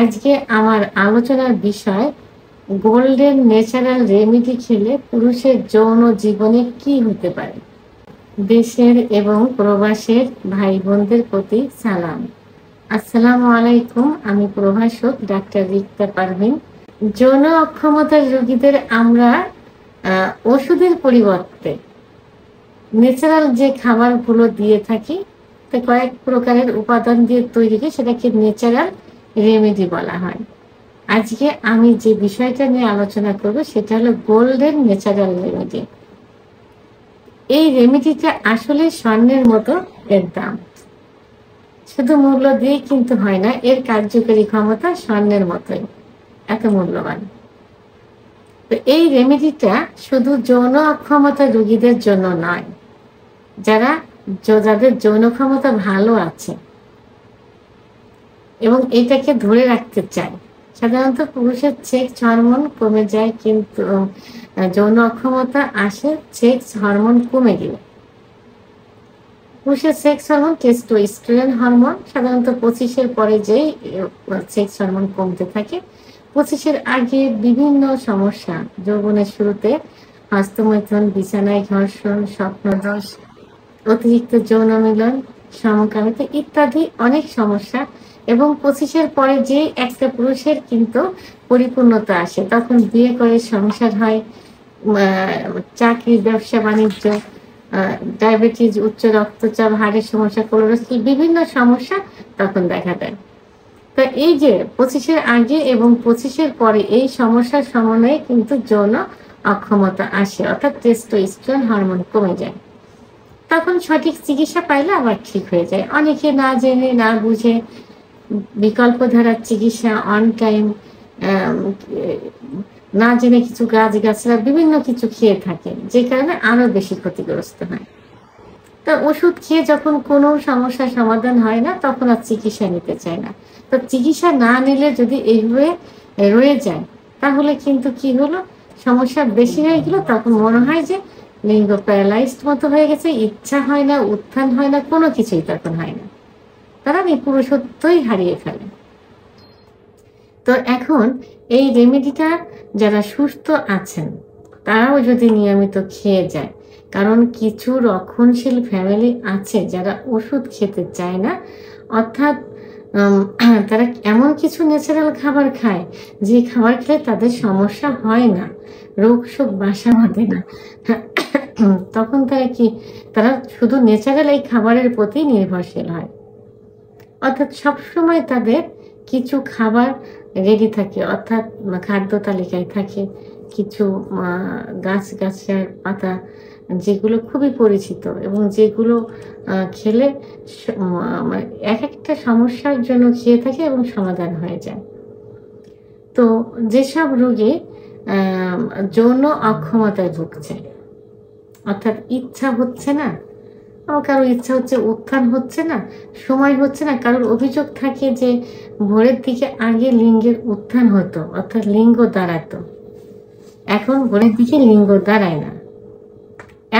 আজকে আমার আলোচনার বিষয় গোল্ডেন ন্যাচারাল রেমেডি খেলে পুরুষের যৌন জীবনে কি হতে পারে। দেশের এবং প্রবাসের ভাই বোনদের প্রতি সালাম। আসসালামু আলাইকুম। আমি প্রভাষক ডাক্তার রিক্তা পারভিন। যৌন অক্ষমতার রোগীদের আমরা ওষুধের পরিবর্তে ন্যাচারাল যে খাবারগুলো দিয়ে থাকি, তো কয়েক প্রকারের উপাদান দিয়ে তৈরি, সেটাকে ন্যাচারাল রেমেডি বলা হয়। আজকে আমি যে বিষয়টা নিয়ে আলোচনা করব সেটা হলো গোল্ডেন ন্যাচারাল রেমেডি। এই রেমেডিটা আসলে স্বর্ণের মতো এর দাম। শুধু মূল্য দিয়ে কিন্তু হয় না, এর কার্যকরী ক্ষমতা স্বর্ণের মতোই এত মূল্যবান। তো এই রেমেডিটা শুধু যৌন অক্ষমতা রোগীদের জন্য নয়, যাদের যৌন ক্ষমতা ভালো আছে এবং এটাকে ধরে রাখতে চায়। সাধারণত পুরুষের সেক্স হরমোন কমে যায়, কিন্তু যৌন অক্ষমতা আসে সেক্স হরমোন কমে গেলে। পুরুষের সেক্স হরমোন টেস্টোস্টেরন হরমোন সাধারণত 25-এর পরে যেই সেক্স হরমোন কমতে থাকে। 25-এর আগে বিভিন্ন সমস্যা, যৌবনের শুরুতে হস্তমৈথুন, বিছানায় ঘর্ষণ, স্বপ্নদোষ, অতিরিক্ত যৌন মিলন, সমকামিতা ইত্যাদি অনেক সমস্যা। এবং 25-এর পরে যে একটা পুরুষের কিন্তু পরিপূর্ণতা আসে, তখন বিয়ে করে সংসার হয়, চাকরি, ব্যবসা বাণিজ্য, ডায়াবেটিস, উচ্চ রক্তচাপ, হাড়ের সমস্যা, কোলেস্টেরল, বিভিন্ন সমস্যা তখন দেখা দেয়। তো এই যে 25-এর আগে এবং 25-এর পরে এই সমস্যার সমন্বয়ে কিন্তু যৌন অক্ষমতা আসে, অর্থাৎ টেস্টোস্টেরন হরমোন কমে যায়। তখন সঠিক চিকিৎসা পাইলে আবার ঠিক হয়ে যায়। অনেকে না জেনে না বুঝে বিকল্প ধারার চিকিৎসা, অন টাইম, না জেনে কিছু গাছগাছরা বিভিন্ন কিছু খেয়ে থাকে, যে কারণে আরো বেশি ক্ষতিগ্রস্ত হয়। তো ওষুধ খেয়ে যখন কোনো সমস্যার সমাধান হয় না, তখন আর চিকিৎসা নিতে চায় না। তো চিকিৎসা না নিলে যদি এইভাবে রয়ে যায়, তাহলে কিন্তু কি হলো, সমস্যা বেশি হয়ে গেল। তখন মনে হয় যে লিঙ্গ প্যারালাইজড মতো হয়ে গেছে, ইচ্ছা হয় না, উত্থান হয় না, কোনো কিছুই তখন হয় না, তারা পুরুষত্বই হারিয়ে ফেলে। তো এখন এই রেমেডিটা যারা সুস্থ আছেন তারাও যদি নিয়মিত খেয়ে যায়, কারণ কিছু রক্ষণশীল ফ্যামিলি আছে যারা ওষুধ খেতে চায় না, অর্থাৎ তারা এমন কিছু ন্যাচারাল খাবার খায় যে খাবার খেলে তাদের সমস্যা হয় না, রোগ শোক বাসা বাঁধে না। তখন তারা শুধু ন্যাচারাল এই খাবারের প্রতি নির্ভরশীল হয়। অর্থাৎ সবসময় তাদের কিছু খাবার রেডি থাকে, অর্থাৎ খাদ্য তালিকায় থাকে কিছু গাছের পাতা, যেগুলো খুবই পরিচিত এবং যেগুলো খেলে এক একটা সমস্যার জন্য খেয়ে থাকে এবং সমাধান হয়ে যায়। তো যেসব রোগী যৌন অক্ষমতায় ভুগছে, অর্থাৎ ইচ্ছা হচ্ছে না, কারোর ইচ্ছা হচ্ছে, উত্থান হচ্ছে না, সময় হচ্ছে না, কারোর অভিযোগ থাকে যে ভোরের দিকে আগে লিঙ্গের উত্থান হতো, অর্থাৎ লিঙ্গ দাঁড়াতো, এখন ভোরের দিকে লিঙ্গ দাঁড়ায় না।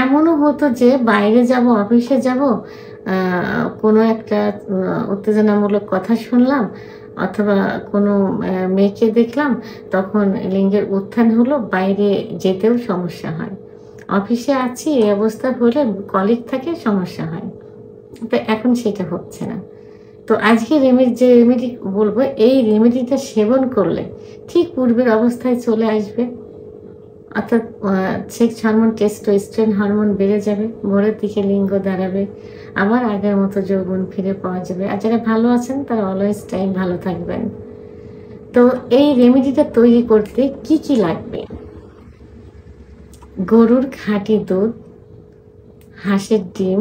এমনও হতো যে বাইরে যাব, অফিসে যাব, কোনো একটা উত্তেজনামূলক কথা শুনলাম অথবা কোনো মেয়েকে দেখলাম, তখন লিঙ্গের উত্থান হলো, বাইরে যেতেও সমস্যা হয়। অফিসে আছি, এই অবস্থা হলে কলিগ থাকে, সমস্যা হয়। তো এখন সেটা হচ্ছে না। তো আজকে যে রেমেডি বলবো, এই রেমেডিটা সেবন করলে ঠিক পূর্বের অবস্থায় চলে আসবে, অর্থাৎ সেক্স হরমোন, টেস্টোস্টেরন হরমোন বেড়ে যাবে, ভোরের দিকে লিঙ্গ দাঁড়াবে, আবার আগের মতো যৌবন ফিরে পাওয়া যাবে। আর যারা ভালো আছেন তারা অলওয়েজ টাইম ভালো থাকবেন। তো এই রেমেডিটা তৈরি করতে কি কি লাগবে? গরুর খাঁটি দুধ, হাঁসের ডিম,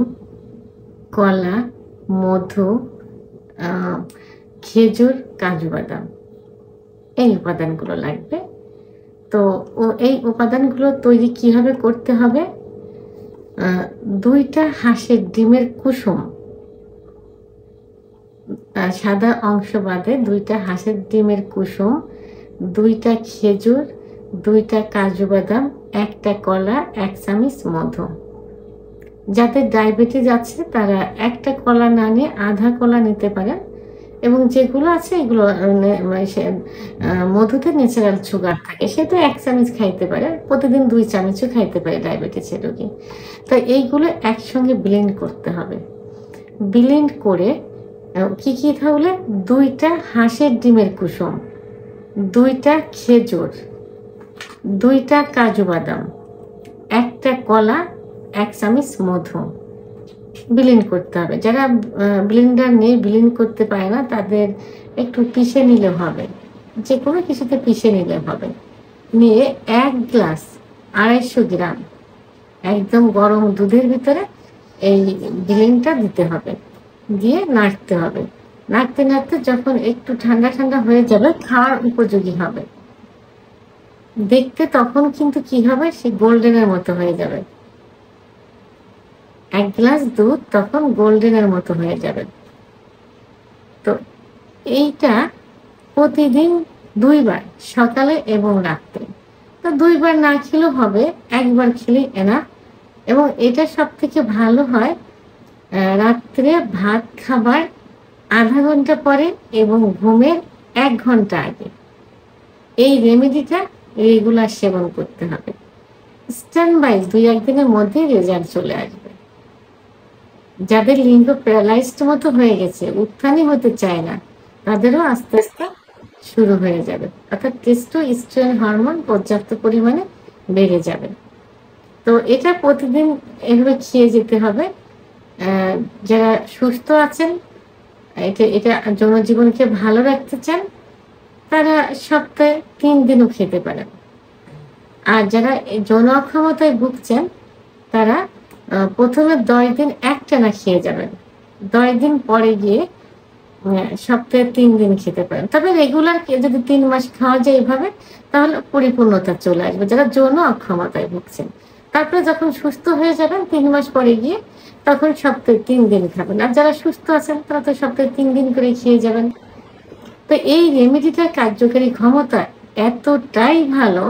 কলা, মধু, খেজুর, কাজু বাদাম, এই উপাদানগুলো লাগবে। তো এই উপাদানগুলো তৈরি কিভাবে করতে হবে? 2টা হাঁসের ডিমের কুসুম, সাদা অংশ বাদে 2টা হাঁসের ডিমের কুসুম, 2টা খেজুর, 2টা কাজু বাদাম, 1টা কলা, 1 চামচ মধু। যাদের ডায়াবেটিস আছে তারা 1টা কলা না নিয়ে আধা কলা নিতে পারেন, এবং যেগুলো আছে এগুলো মধুতে ন্যাচারাল সুগার থাকে, সে তো 1 চামচ খাইতে পারে, প্রতিদিন 2 চামচও খাইতে পারে ডায়াবেটিসের রোগী। তাই এইগুলো একসঙ্গে ব্লেন্ড করতে হবে। ব্লেন্ড করে কি তাহলে 2টা হাঁসের ডিমের কুসুম, 2টা খেজুর, 2টা কাজু বাদাম, 1টা কলা, 1 চামচ মধু ব্লেন্ড করতে হবে। যারা ব্লেন্ডার নিয়ে ব্লেন্ড করতে পারে না তাদের একটু পিষে নিলে হবে, যে কোনো কিছুতে পিষে নিলে হবে। নিয়ে 1 গ্লাস 250 গ্রাম একদম গরম দুধের ভিতরে এই ব্লেন্ডটা দিতে হবে, দিয়ে নাড়তে হবে। নাড়তে নাড়তে যখন একটু ঠান্ডা ঠান্ডা হয়ে যাবে, খাওয়ার উপযোগী হবে, দেখতে তখন কিন্তু কি হবে, সে গোল্ডেনের মতো হয়ে যাবে। 1 গ্লাস দুধ তখন গোল্ডেনের মতো হয়ে যাবে। তো এইটা প্রতিদিন 2 বার, সকালে এবং রাত্রে। তো 2 বার না খেলেও হবে, 1 বার খেলে এনাফ। এবং এটা সব থেকে ভালো হয় রাত্রে ভাত খাবার আধা ঘন্টা পরে এবং ঘুমের 1 ঘন্টা আগে এই রেমেডিটা রেগুলার সেবন করতে হবে। স্ট্যান্ড বাই 2-1 দিনের মধ্যেই রেজাল্ট চলে আসবে। যাদের লিঙ্গ প্যারালাইজড মতো হয়ে গেছে, উত্থানই হতে চায় না, তাদেরও আস্তে আস্তে শুরু হয়ে যাবে, অর্থাৎ টেস্টোস্টেরন হরমোন পর্যাপ্ত পরিমাণে বেড়ে যাবে। তো এটা প্রতিদিন এভাবে খেয়ে যেতে হবে। যারা সুস্থ আছেন, এটা জনজীবনকে ভালো রাখতে চান, তারা সপ্তাহে 3 দিনও খেতে পারেন। আর যারা যৌন অক্ষমতায় ভুগছেন, তারা প্রথমে 10 দিন একটানা খেয়ে যাবেন, 10 দিন পরে গিয়ে সপ্তাহে 3 দিন খেতে পারেন। তবে রেগুলার যদি 3 মাস খাওয়া যায় এভাবে, তাহলে পরিপূর্ণতা চলে আসবে যারা যৌন অক্ষমতায় ভুগছেন। তারপরে যখন সুস্থ হয়ে যাবেন 3 মাস পরে গিয়ে, তখন সপ্তাহে 3 দিন খাবেন। আর যারা সুস্থ আছেন তারা তো সপ্তাহে 3 দিন করে খেয়ে যাবেন। তো এই রেমেডিটার কার্যকারী ক্ষমতা এতটাই ভালো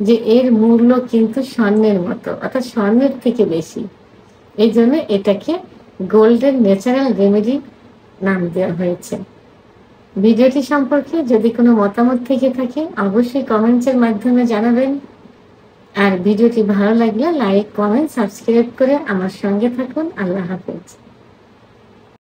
যে এর মূল্য কিন্তু স্বর্ণের মতো, অর্থাৎ স্বর্ণের থেকে বেশি। এই জন্য এটাকে গোল্ডেন ন্যাচারাল রেমেডি নাম দেওয়া হয়েছে। ভিডিওটি সম্পর্কে যদি কোনো মতামত থেকে থাকে অবশ্যই কমেন্টসের মাধ্যমে জানাবেন। আর ভিডিওটি ভালো লাগলে লাইক, কমেন্ট, সাবস্ক্রাইব করে আমার সঙ্গে থাকুন। আল্লাহ হাফেজ।